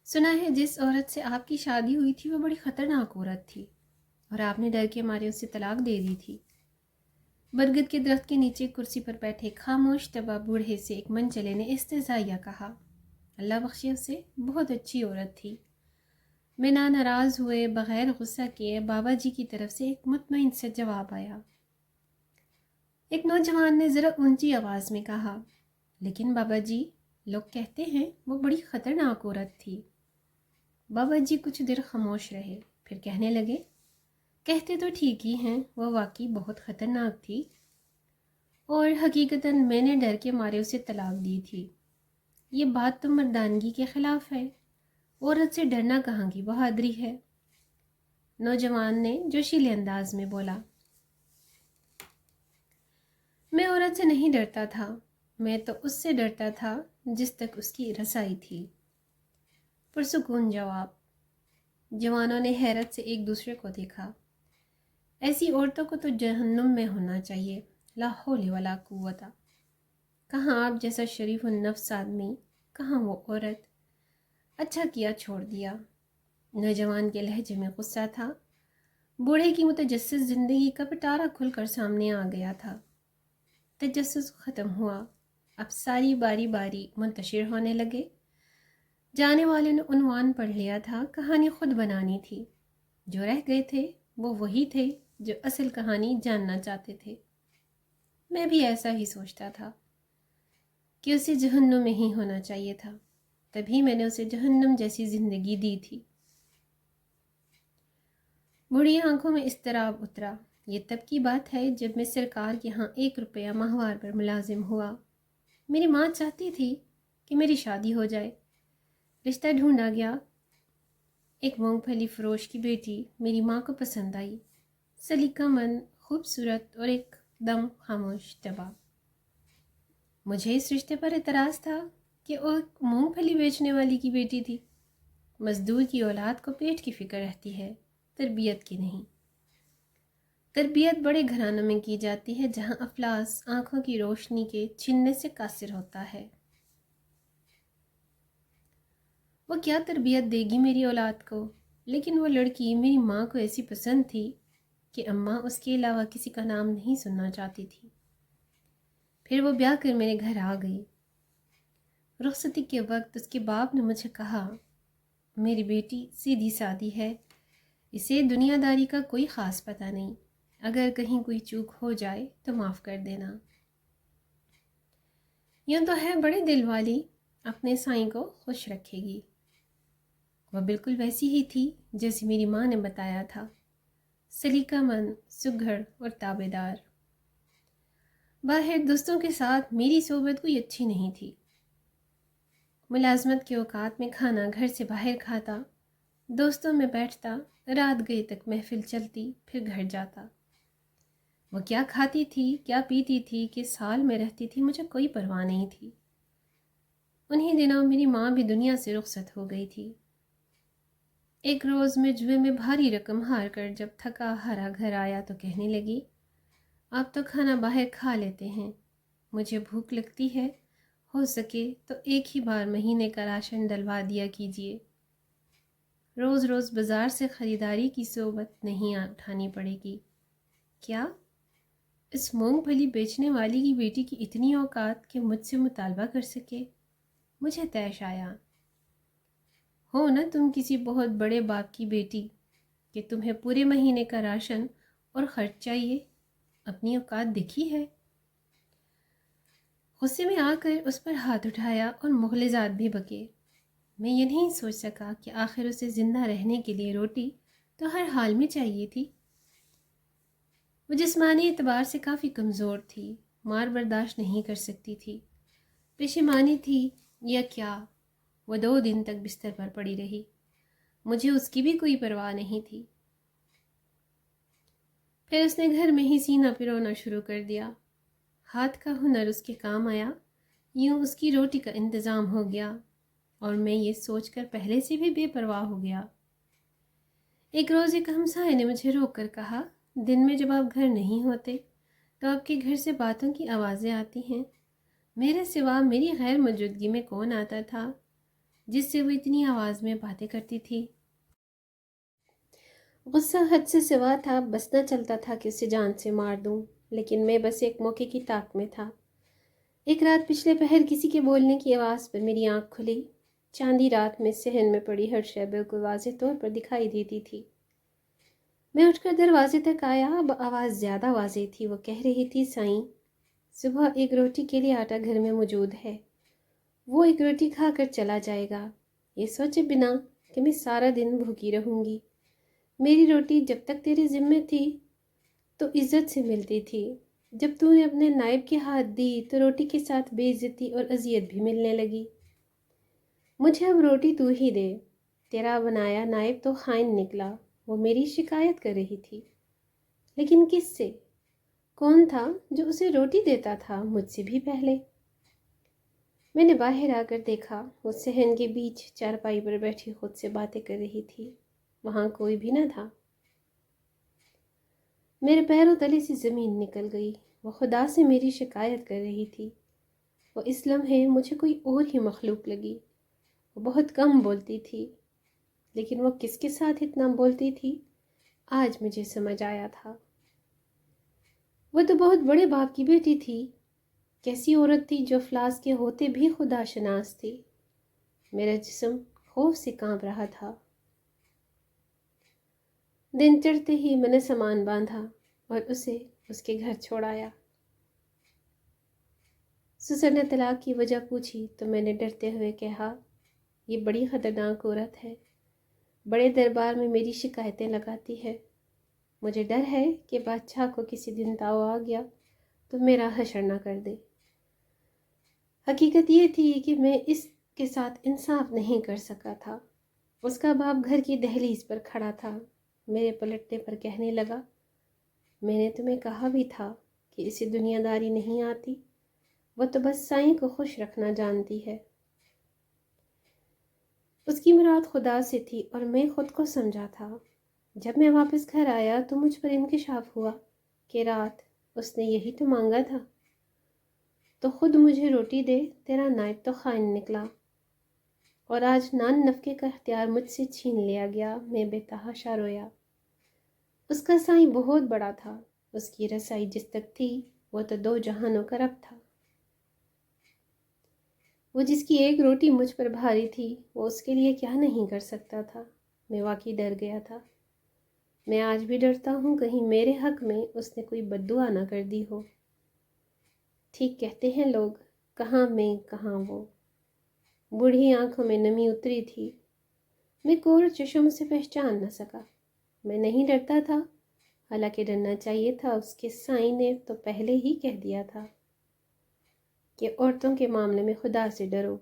سنا ہے جس عورت سے آپ کی شادی ہوئی تھی وہ بڑی خطرناک عورت تھی اور آپ نے ڈر کے مارے اسے طلاق دے دی تھی۔ برگد کے درخت کے نیچے کرسی پر بیٹھے خاموش طبع بوڑھے سے ایک من چلے نے استہزائیہ کہا، اللہ بخشے اسے، بہت اچھی عورت تھی۔ بنا ناراض ہوئے، بغیر غصہ کیے بابا جی کی طرف سے ایک مطمئن سے جواب آیا۔ ایک نوجوان نے ذرا اونچی آواز میں کہا، لیکن بابا جی، لوگ کہتے ہیں وہ بڑی خطرناک عورت تھی۔ بابا جی کچھ دیر خاموش رہے، پھر کہنے لگے، کہتے تو ٹھیک ہی ہیں، وہ واقعی بہت خطرناک تھی، اور حقیقتاً میں نے ڈر کے مارے اسے طلاق دی تھی۔ یہ بات تو مردانگی کے خلاف ہے، عورت سے ڈرنا کہاں کی بہادری ہے۔ نوجوان نے جوشیلے انداز میں بولا، میں عورت سے نہیں ڈرتا تھا، میں تو اس سے ڈرتا تھا جس تک اس کی رسائی تھی۔ پرسکون جواب۔ جوانوں نے حیرت سے ایک دوسرے کو دیکھا۔ ایسی عورتوں کو تو جہنم میں ہونا چاہیے، لا حول ولا قوت۔ کہاں آپ جیسا شریف النفس آدمی، کہاں وہ عورت۔ اچھا کیا چھوڑ دیا۔ نوجوان کے لہجے میں غصہ تھا۔ بوڑھے کی متجسس زندگی کا پٹارا کھل کر سامنے آ گیا تھا۔ تجسس ختم ہوا، اب ساری باری باری منتشر ہونے لگے۔ جانے والے نے عنوان پڑھ لیا تھا، کہانی خود بنانی تھی۔ جو رہ گئے تھے وہ وہی تھے جو اصل کہانی جاننا چاہتے تھے۔ میں بھی ایسا ہی سوچتا تھا کہ اسے جہنم میں ہی ہونا چاہیے تھا، تبھی میں نے اسے جہنم جیسی زندگی دی تھی۔ بوڑھی آنکھوں میں اضطراب اترا۔ یہ تب کی بات ہے جب میں سرکار کے ہاں 1 روپیہ ماہوار پر ملازم ہوا۔ میری ماں چاہتی تھی کہ میری شادی ہو جائے۔ رشتہ ڈھونڈا گیا۔ ایک مونگ پھلی فروش کی بیٹی میری ماں کو پسند آئی، سلیقہ مند، خوبصورت اور ایک دم خاموش طبع۔ مجھے اس رشتے پر اعتراض تھا کہ وہ ایک مونگ پھلی بیچنے والی کی بیٹی تھی۔ مزدور کی اولاد کو پیٹ کی فکر رہتی ہے، تربیت کی نہیں۔ تربیت بڑے گھرانوں میں کی جاتی ہے جہاں افلاس آنکھوں کی روشنی کے چھننے سے قاصر ہوتا ہے۔ وہ کیا تربیت دے گی میری اولاد کو؟ لیکن وہ لڑکی میری ماں کو ایسی پسند تھی کہ اماں اس کے علاوہ کسی کا نام نہیں سننا چاہتی تھی۔ پھر وہ بیاہ کر میرے گھر آ گئی۔ رخصتی کے وقت اس کے باپ نے مجھے کہا، میری بیٹی سیدھی سادی ہے، اسے دنیا داری کا کوئی خاص پتہ نہیں، اگر کہیں کوئی چوک ہو جائے تو معاف کر دینا۔ یوں تو ہے بڑے دل والی، اپنے سائیں کو خوش رکھے گی۔ وہ بالکل ویسی ہی تھی جیسی میری ماں نے بتایا تھا، سلیقہ مند، سگھڑ اور تابع دار۔ باہر دوستوں کے ساتھ میری صحبت کوئی اچھی نہیں تھی۔ ملازمت کے اوقات میں کھانا گھر سے باہر کھاتا، دوستوں میں بیٹھتا، رات گئے تک محفل چلتی، پھر گھر جاتا۔ وہ کیا کھاتی تھی، کیا پیتی تھی، کس حال میں رہتی تھی، مجھے کوئی پرواہ نہیں تھی۔ انہی دنوں میری ماں بھی دنیا سے رخصت ہو گئی تھی۔ ایک روز میں جوئے میں بھاری رقم ہار کر جب تھکا ہارا گھر آیا تو کہنے لگی، آپ تو کھانا باہر کھا لیتے ہیں، مجھے بھوک لگتی ہے، ہو سکے تو ایک ہی بار مہینے کا راشن ڈلوا دیا کیجیے۔ روز روز بازار سے خریداری کی صحبت نہیں اٹھانی پڑے گی۔ کیا؟ اس مونگ پھلی بیچنے والی کی بیٹی کی اتنی اوقات کہ مجھ سے مطالبہ کر سکے؟ مجھے طیش آیا، ہو نا تم کسی بہت بڑے باپ کی بیٹی کہ تمہیں پورے مہینے کا راشن اور خرچ چاہیے، اپنی اوقات دکھی ہے۔ غصے میں آ کر اس پر ہاتھ اٹھایا اور مغلظات بھی بکے۔ میں یہ نہیں سوچ سکا کہ آخر اسے زندہ رہنے کے لیے روٹی تو ہر حال میں چاہیے تھی۔ وہ جسمانی اعتبار سے کافی کمزور تھی، مار برداشت نہیں کر سکتی تھی، پشیمانی تھی یا کیا، وہ 2 دن تک بستر پر پڑی رہی۔ مجھے اس کی بھی کوئی پرواہ نہیں تھی۔ پھر اس نے گھر میں ہی سینہ پرونا شروع کر دیا۔ ہاتھ کا ہنر اس کے کام آیا، یوں اس کی روٹی کا انتظام ہو گیا، اور میں یہ سوچ کر پہلے سے بھی بے پرواہ ہو گیا۔ ایک روز ایک ہمسائے نے مجھے روک کر کہا، دن میں جب آپ گھر نہیں ہوتے تو آپ کے گھر سے باتوں کی آوازیں آتی ہیں، میرے سوا میری غیر موجودگی میں کون آتا تھا؟ جس سے وہ اتنی آواز میں باتیں کرتی تھی۔ غصہ حد سے سوا تھا، بس نہ چلتا تھا کہ اسے جان سے مار دوں، لیکن میں بس ایک موقع کی طاق میں تھا۔ ایک رات پچھلے پہر کسی کے بولنے کی آواز پر میری آنکھ کھلی۔ چاندی رات میں صحن میں پڑی ہر شے بالکل واضح طور پر دکھائی دیتی تھی۔ میں اٹھ کر دروازے تک آیا، اب آواز زیادہ واضح تھی۔ وہ کہہ رہی تھی، سائیں، صبح ایک روٹی کے لیے آٹا گھر میں موجود ہے، وہ ایک روٹی کھا کر چلا جائے گا، یہ سوچے بنا کہ میں سارا دن بھوکی رہوں گی۔ میری روٹی جب تک تیرے ذمے تھی تو عزت سے ملتی تھی، جب تو نے اپنے نائب کے ہاتھ دی تو روٹی کے ساتھ بے عزتی اور اذیت بھی ملنے لگی۔ مجھے اب روٹی تو ہی دے، تیرا بنایا نائب تو خائن نکلا۔ وہ میری شکایت کر رہی تھی، لیکن کس سے؟ کون تھا جو اسے روٹی دیتا تھا مجھ سے بھی پہلے؟ میں نے باہر آ کر دیکھا، وہ صحن کے بیچ چارپائی پر بیٹھی خود سے باتیں کر رہی تھی، وہاں کوئی بھی نہ تھا۔ میرے پیروں تلے سے زمین نکل گئی۔ وہ خدا سے میری شکایت کر رہی تھی۔ وہ اس لمحے مجھے کوئی اور ہی مخلوق لگی۔ وہ بہت کم بولتی تھی، لیکن وہ کس کے ساتھ اتنا بولتی تھی آج مجھے سمجھ آیا تھا۔ وہ تو بہت بڑے باپ کی بیٹی تھی۔ کیسی عورت تھی جو افلاس کے ہوتے بھی خدا شناس تھی۔ میرا جسم خوف سے کانپ رہا تھا۔ دن چڑھتے ہی میں نے سامان باندھا اور اسے اس کے گھر چھوڑایا۔ سسر نے طلاق کی وجہ پوچھی تو میں نے ڈرتے ہوئے کہا، یہ بڑی خطرناک عورت ہے، بڑے دربار میں میری شکایتیں لگاتی ہے۔ مجھے ڈر ہے کہ بادشاہ کو کسی دن تاؤ آ گیا تو میرا حشر نہ کر دے۔ حقیقت یہ تھی کہ میں اس کے ساتھ انصاف نہیں کر سکا تھا۔ اس کا باپ گھر کی دہلیز پر کھڑا تھا، میرے پلٹنے پر کہنے لگا، میں نے تمہیں کہا بھی تھا کہ اسے دنیا داری نہیں آتی، وہ تو بس سائیں کو خوش رکھنا جانتی ہے۔ اس کی مراد خدا سے تھی اور میں خود کو سمجھا تھا۔ جب میں واپس گھر آیا تو مجھ پر انکشاف ہوا کہ رات اس نے یہی تو مانگا تھا۔ تو خود مجھے روٹی دے، تیرا نائب تو خائن نکلا، اور آج نان نفقے کا اختیار مجھ سے چھین لیا گیا۔ میں بے تحاشا رویا۔ اس کا سائیں بہت بڑا تھا، اس کی رسائی جس تک تھی وہ تو دو جہانوں کا رب تھا۔ وہ جس کی ایک روٹی مجھ پر بھاری تھی، وہ اس کے لیے کیا نہیں کر سکتا تھا۔ میں واقعی ڈر گیا تھا۔ میں آج بھی ڈرتا ہوں کہیں میرے حق میں اس نے کوئی بد دعا نہ کر دی ہو۔ ٹھیک کہتے ہیں لوگ، کہاں میں کہاں وہ۔ بوڑھی آنکھوں میں نمی اتری تھی۔ میں کور چشم سے پہچان نہ سکا۔ میں نہیں ڈرتا تھا، حالانکہ ڈرنا چاہیے تھا۔ اس کے سائیں نے تو پہلے ہی کہہ دیا تھا کہ عورتوں کے معاملے میں خدا سے ڈرو۔